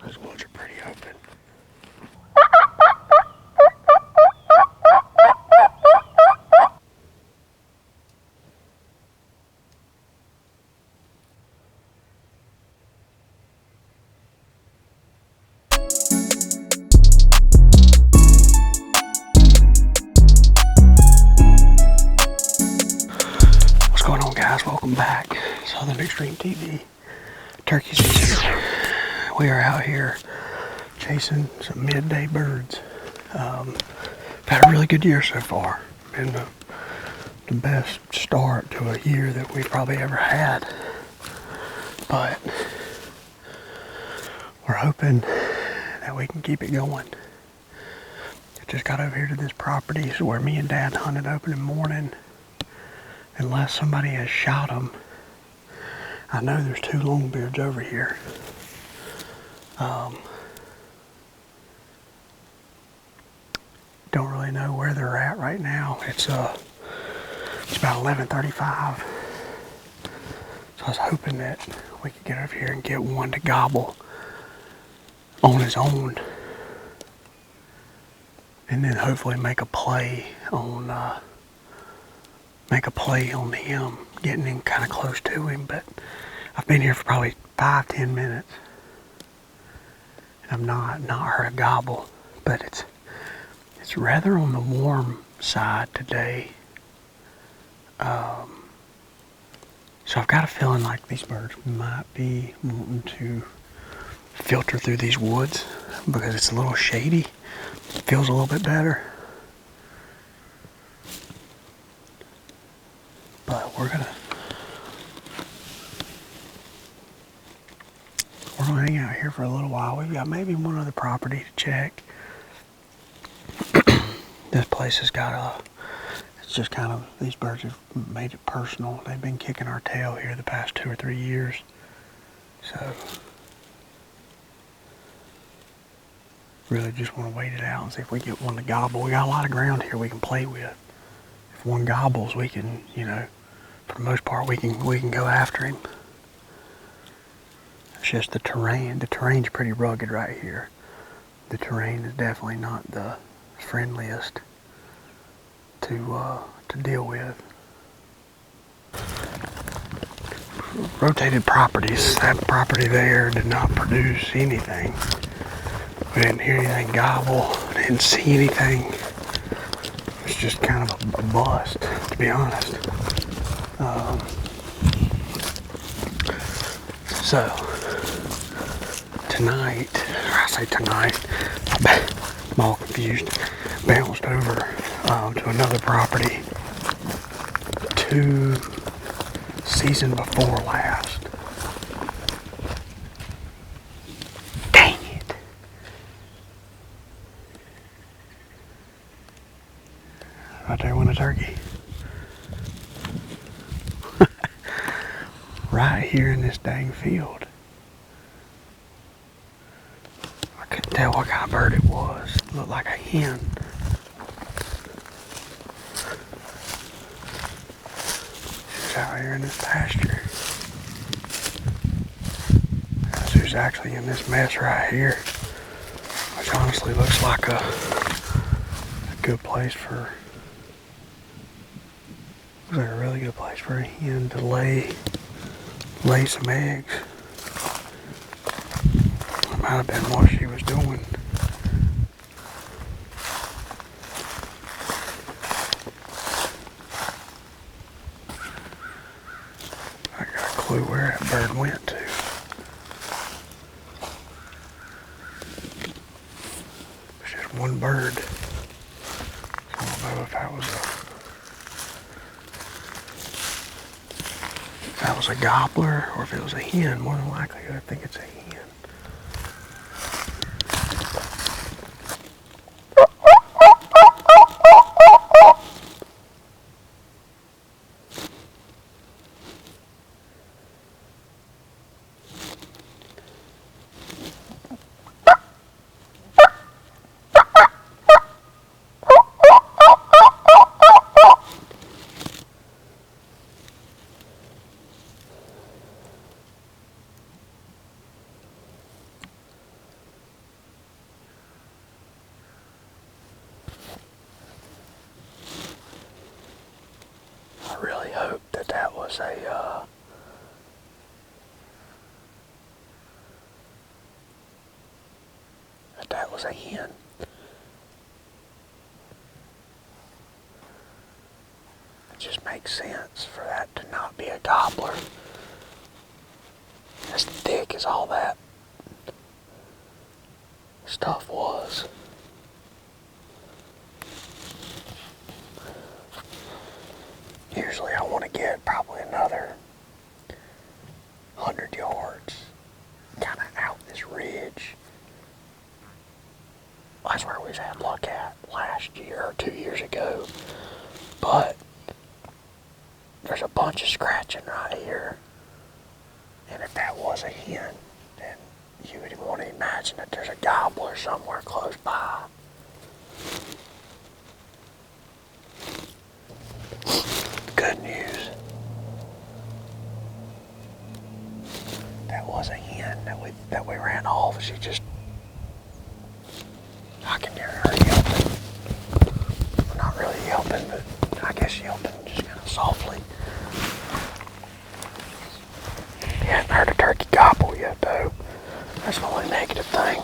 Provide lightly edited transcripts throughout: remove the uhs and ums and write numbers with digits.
Those woods are pretty open. What's going on, guys? Welcome back. Southern Extreme TV. Turkey season. We are out here chasing some midday birds. Had a really good year so far. Been the best start to a year that we've probably ever had. But we're hoping that we can keep it going. Just got over here to this property where me and Dad hunted opening morning. Unless somebody has shot them. I know there's two longbeards over here. Don't really know where they're at right now. It's about 11:35. So I was hoping that we could get over here and get one to gobble on his own, and then hopefully make a play on him, getting in kind of close to him. But I've been here for probably 5-10 minutes, and I've not heard a gobble. But it's rather on the warm side today. So I've got a feeling like these birds might be wanting to filter through these woods because it's a little shady. It feels a little bit better. But we're gonna hang out here for a little while. We've got maybe one other property to check. This place has got it's just kind of, these birds have made it personal. They've been kicking our tail here the past 2 or 3 years. So, really just want to wait it out and see if we get one to gobble. We got a lot of ground here we can play with. If one gobbles, we can, for the most part, we can go after him. It's just the terrain. The terrain's pretty rugged right here. The terrain is definitely not the friendliest to deal with. Rotated properties. That property there did not produce anything. We didn't hear anything gobble. Didn't see anything. It's just kind of a bust, to be honest. So tonight, I say tonight, I'm all confused. Bounced over to another property 2 season before last. Dang it. Right there went a turkey. Right here in this dang field. I couldn't tell what kind of bird it was. It looked like a hen. She's out here in this pasture. She's actually in this mess right here, which honestly looks like a good place for, looks like a really good place for a hen to lay some eggs. That might have been what she was doing. I got a clue where that bird went to. It's just one bird. I don't know if that was a gobbler or if it was a hen. More than likely, I think it's a hen. really hope that that was a hen. It just makes sense for that to not be a gobbler. As thick as all that stuff was. Usually I want to get probably another 100 yards, kind of out this ridge. That's where we had luck at last year or 2 years ago. But there's a bunch of scratching right here. And if that was a hen, then you would want to imagine that there's a gobbler somewhere close by. Good news. That was a hen that we ran off. She just, I can hear her yelping. Well, not really yelping, but I guess yelping just kind of softly. You haven't heard a turkey gobble yet, though. That's the only negative thing.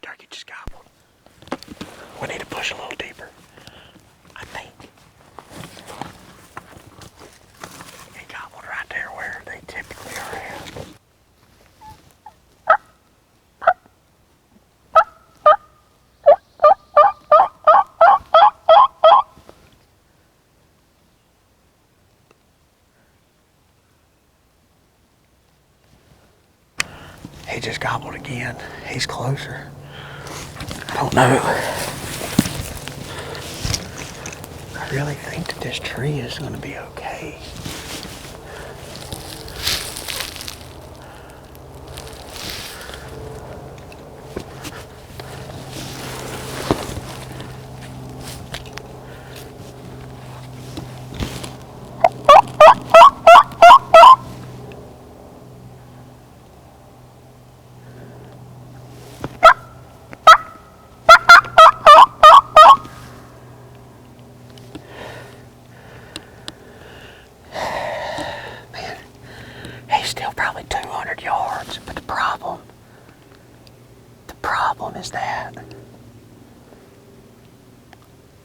Turkey just gobbled. We need to push a little deeper, I think. He gobbled right there where they typically are at. He just gobbled again. He's closer. I don't know. I really think that this tree is going to be okay. Still probably 200 yards, but the problem is that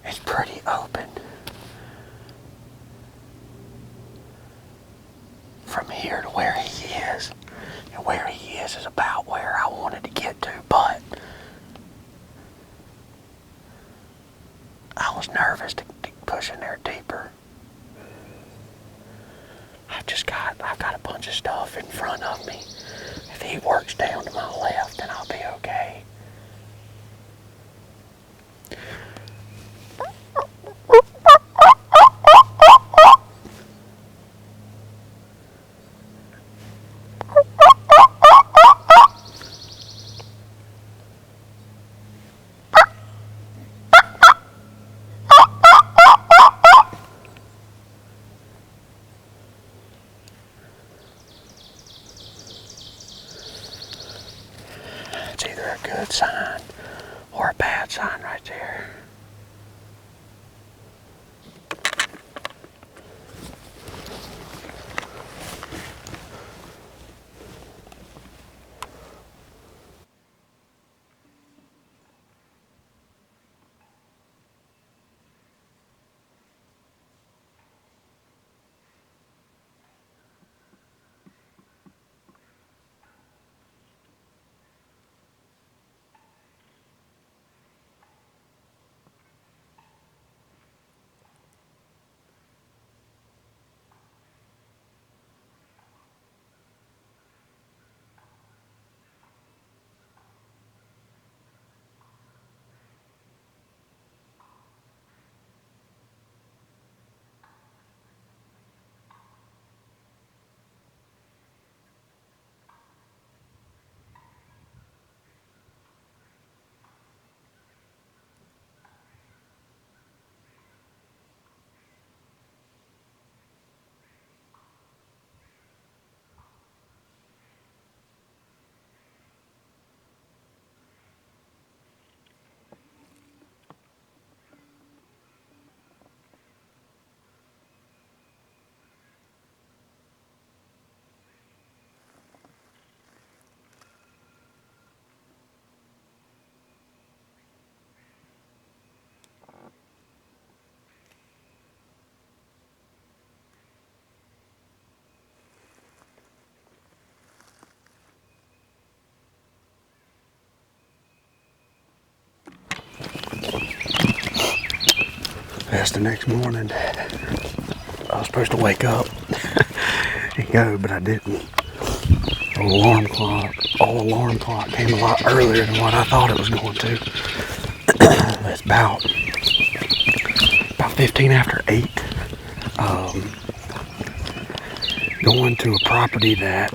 it's pretty open from here to where he is, and where he is about where I wanted to get to, but I was nervous to push in there deeper. I've got a bunch of stuff in front of me. If he works down to my left, then I'll be okay. It's either a good sign or a bad sign right there. That's the next morning. I was supposed to wake up and go, but I didn't. The alarm clock came a lot earlier than what I thought it was going to. It's about 15 after 8. Going to a property that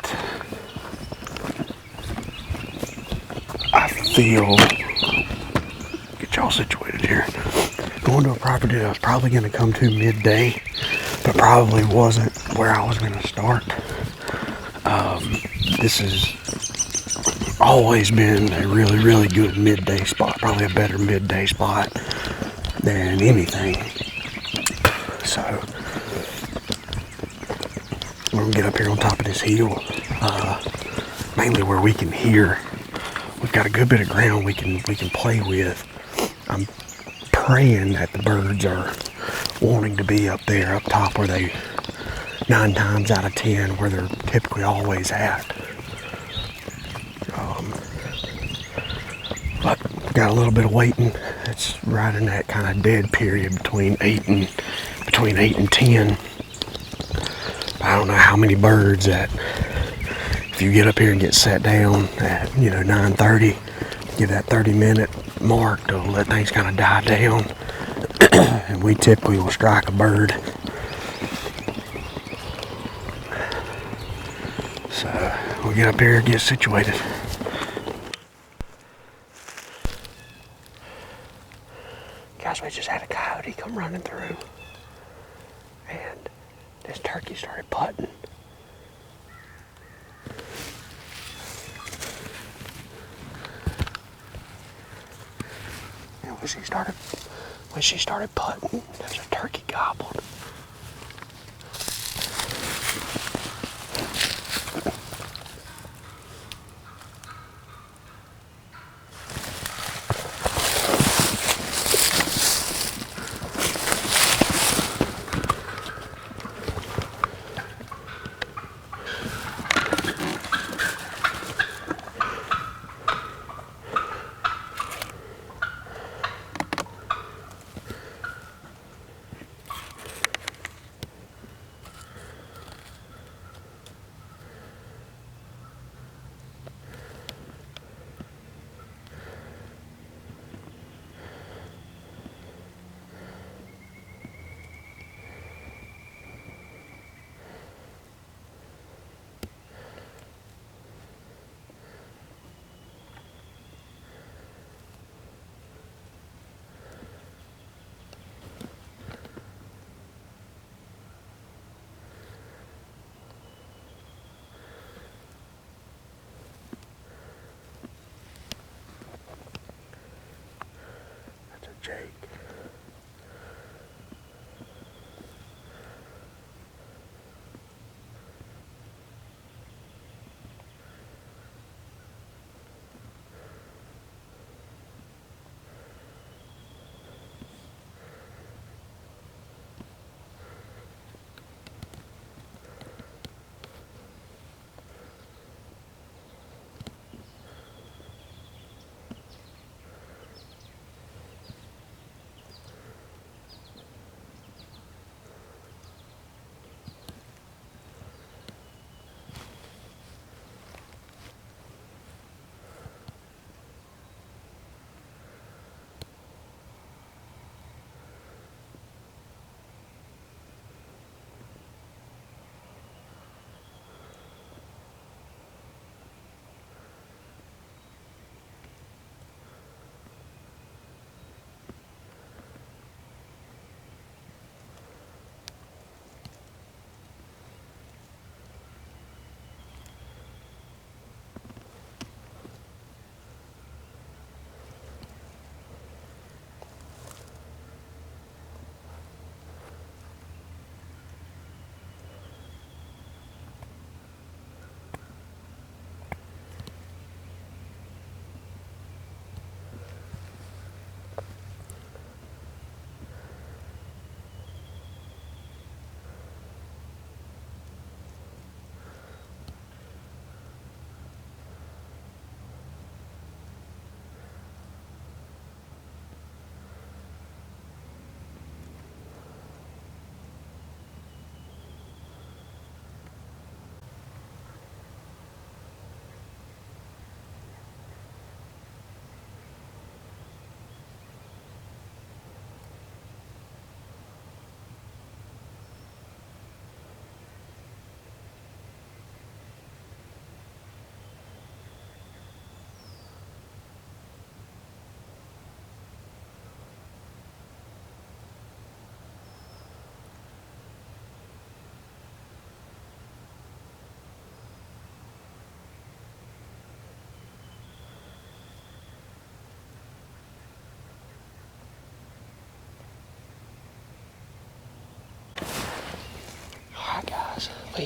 I feel, get y'all situated here. Going to a property that I was probably going to come to midday, but probably wasn't where I was going to start. This has always been a really, really good midday spot, probably a better midday spot than anything. So we're going to get up here on top of this hill, mainly where we can hear. We've got a good bit of ground we can play with. I'm praying that the birds are wanting to be up there, up top, where they 9 times out of 10 where they're typically always at. But got a little bit of waiting. It's right in that kind of dead period between 8 and 10. I don't know how many birds that, if you get up here and get sat down at 9:30, give that 30-minute mark to let things kind of die down, and we typically will strike a bird. So we'll get up here and get situated. Guys, we just had a coyote come running through, and this turkey started putting. And when she started putting, there's a turkey gobbled. Jake. Alright guys, we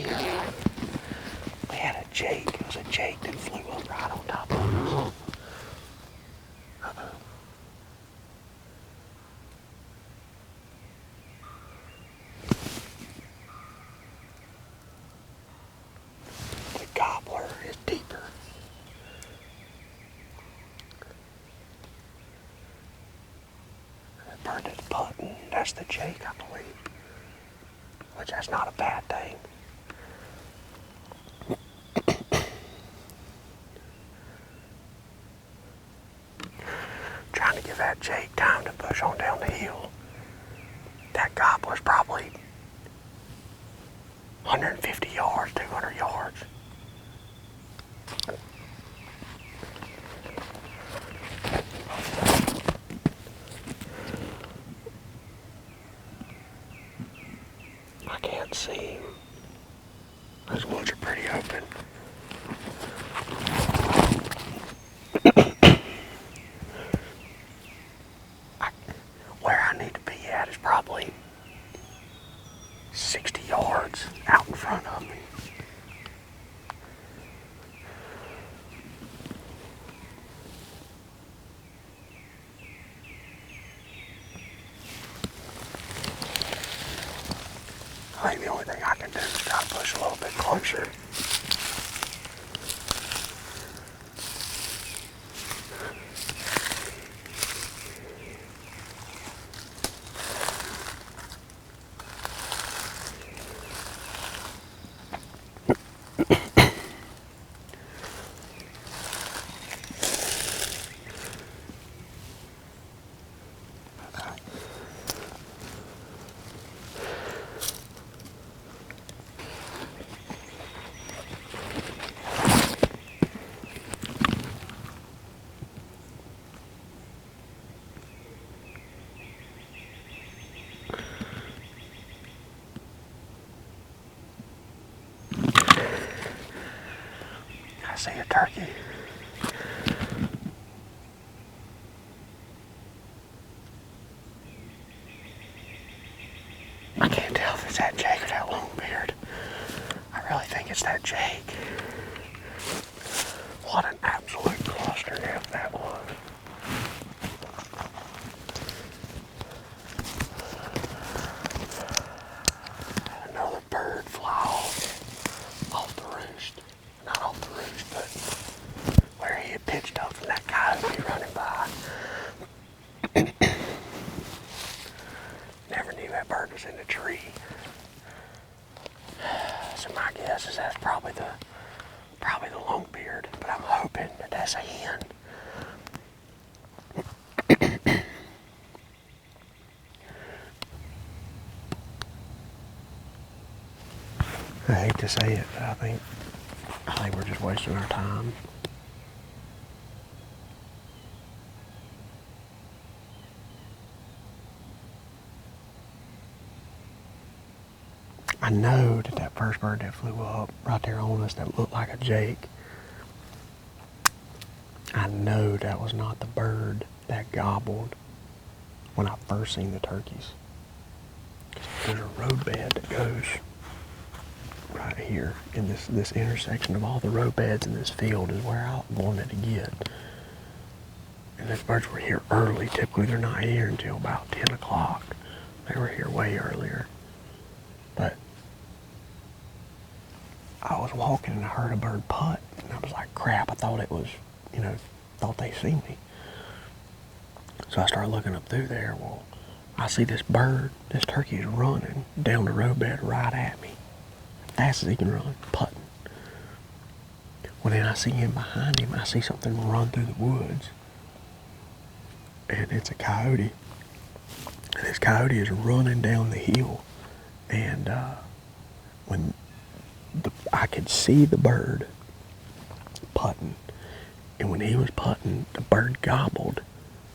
had a jake. It was a jake that flew up right on top of us. Uh-oh. The gobbler is deeper. That bird that's putting, that's the jake, I believe. Which that's not a bad thing. Trying to give that jake time to push on down the hill. That gobbler's probably 150 yards, 200 yards. I can't see him. Those woods are pretty open. Where I need to be at is probably 60 yards out in front of me. I think the only thing I can do is try to push a little bit closer. I see a turkey. I can't tell if it's that jake or that longbeard. I really think it's that jake. What an absolute cluster if that was. Another bird fly off the roost. Not off the roost, but where he had pitched up from that coyote running by. Never knew that bird was in the tree. So my guess is that's probably the longbeard, but I'm hoping that that's a hen. I hate to say it, but I think we're just wasting our time. I know that first bird that flew up right there on us that looked like a jake, I know that was not the bird that gobbled when I first seen the turkeys. There's a roadbed that goes right here in this intersection of all the roadbeds in this field is where I wanted to get. And those birds were here early. Typically they're not here until about 10 o'clock. They were here way earlier. But I was walking and I heard a bird putt, and I was like, crap, I thought it was, thought they seen me. So I started looking up through there. Well, I see this bird, this turkey is running down the roadbed right at me. Fast as he can run, putting. Well, then I see him behind him. I see something run through the woods. And it's a coyote. And this coyote is running down the hill. And when I could see the bird putting, and when he was putting, the bird gobbled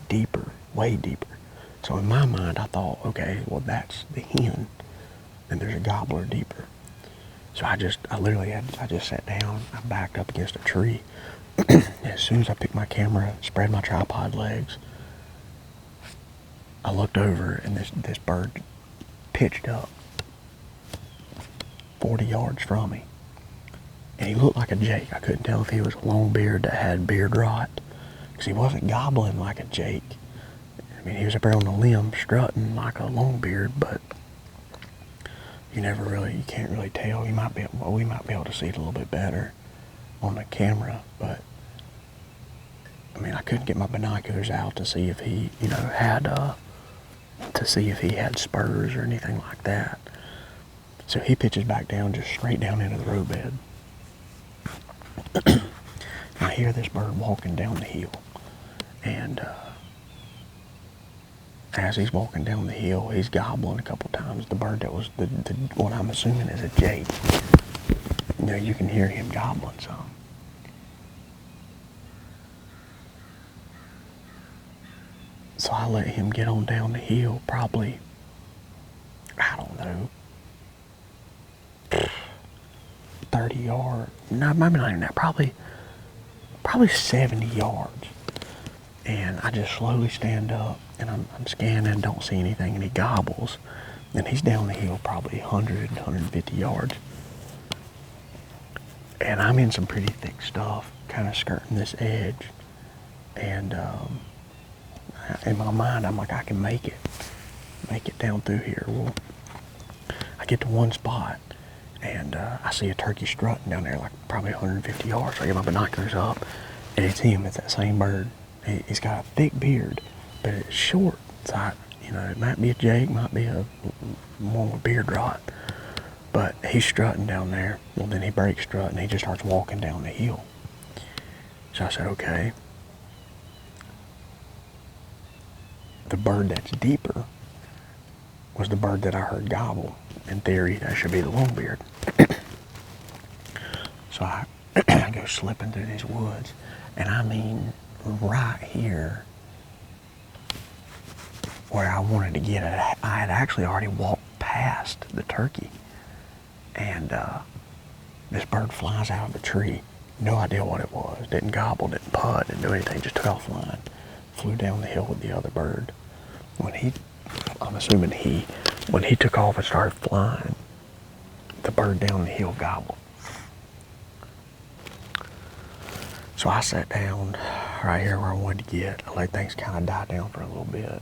deeper, way deeper. So in my mind, I thought, okay, well that's the hen, and there's a gobbler deeper. So I just sat down, I backed up against a tree. As soon as I picked my camera, spread my tripod legs, I looked over, and this bird pitched up 40 yards from me. And he looked like a jake. I couldn't tell if he was a long beard that had beard rot, because he wasn't gobbling like a jake. I mean, he was up there on the limb strutting like a long beard, but you can't really tell. We might be able to see it a little bit better on the camera, but I mean, I couldn't get my binoculars out to see if he, had spurs or anything like that. So he pitches back down, just straight down into the roadbed. I hear this bird walking down the hill, and as he's walking down the hill, he's gobbling a couple times. The bird that was the what I'm assuming is a jake. You can hear him gobbling some. So I let him get on down the hill, probably, I don't know, 30 yards. No, maybe not even that. Probably 70 yards. And I just slowly stand up, and I'm scanning, don't see anything, and he gobbles. And he's down the hill probably 100, 150 yards. And I'm in some pretty thick stuff, kind of skirting this edge. And in my mind, I'm like, I can make it down through here. Well, I get to one spot, and I see a turkey strutting down there, like probably 150 yards. So I get my binoculars up, and it's him. It's that same bird. He's got a thick beard, but it's short. So it might be a jake, might be a one with beard rot, but he's strutting down there. Well, then he breaks strut, and he just starts walking down the hill. So I said, okay. The bird that's deeper was the bird that I heard gobble. In theory, that should be the longbeard. So I go slipping through these woods, and I mean, right here where I wanted to get it, I had actually already walked past the turkey, and this bird flies out of the tree. No idea what it was. Didn't gobble, didn't putt, didn't do anything. Just took off flying. Flew down the hill with the other bird. When he took off and started flying, the bird down the hill gobbled. So I sat down right here where I wanted to get. I let things kind of die down for a little bit.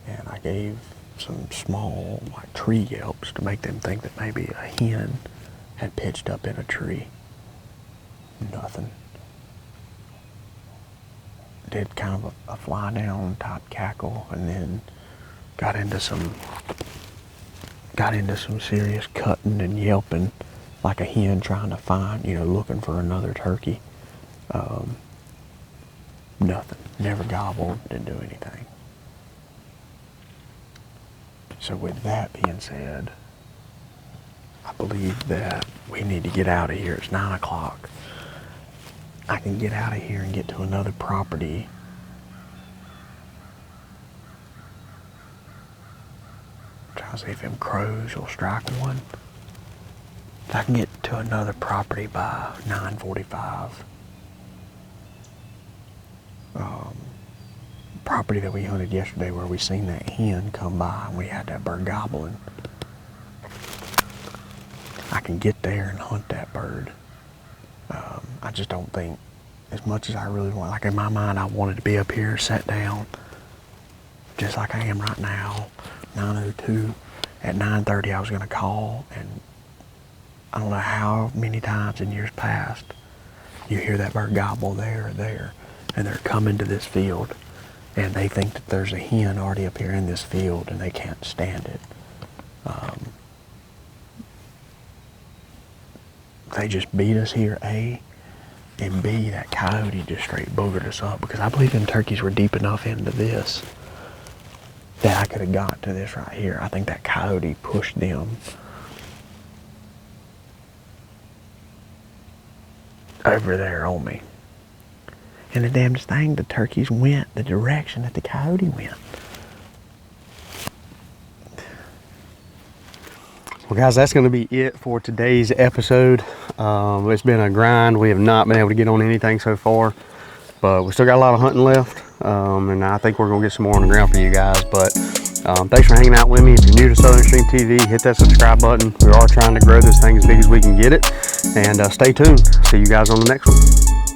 And I gave some small, like, tree yelps to make them think that maybe a hen had pitched up in a tree. Nothing. Did kind of a fly down type cackle, and then got into some serious cutting and yelping like a hen trying to find, looking for another turkey. Nothing. Never gobbled, didn't do anything. So with that being said, I believe that we need to get out of here. It's 9 o'clock. I can get out of here and get to another property. Trying to see if them crows will strike one. If I can get to another property by 9:45. Property that we hunted yesterday where we seen that hen come by and we had that bird gobbling. I can get there and hunt that bird. I just don't think, as much as I really want, like in my mind, I wanted to be up here, sat down, just like I am right now, 9:02. At 9:30 I was going to call, and I don't know how many times in years past you hear that bird gobble there or there, and they're coming to this field, and they think that there's a hen already up here in this field, and they can't stand it. They just beat us here, A, and B, that coyote just straight boogered us up, because I believe them turkeys were deep enough into this that I could have got to this right here. I think that coyote pushed them over there on me. And the damnedest thing, the turkeys went the direction that the coyote went. Well, guys, that's going to be it for today's episode. It's been a grind. We have not been able to get on anything so far, but we still got a lot of hunting left, and I think we're going to get some more on the ground for you guys. But Thanks for hanging out with me. If you're new to Southern Extreme TV, hit that subscribe button. We are trying to grow this thing as big as we can get it. And stay tuned. See you guys on the next one.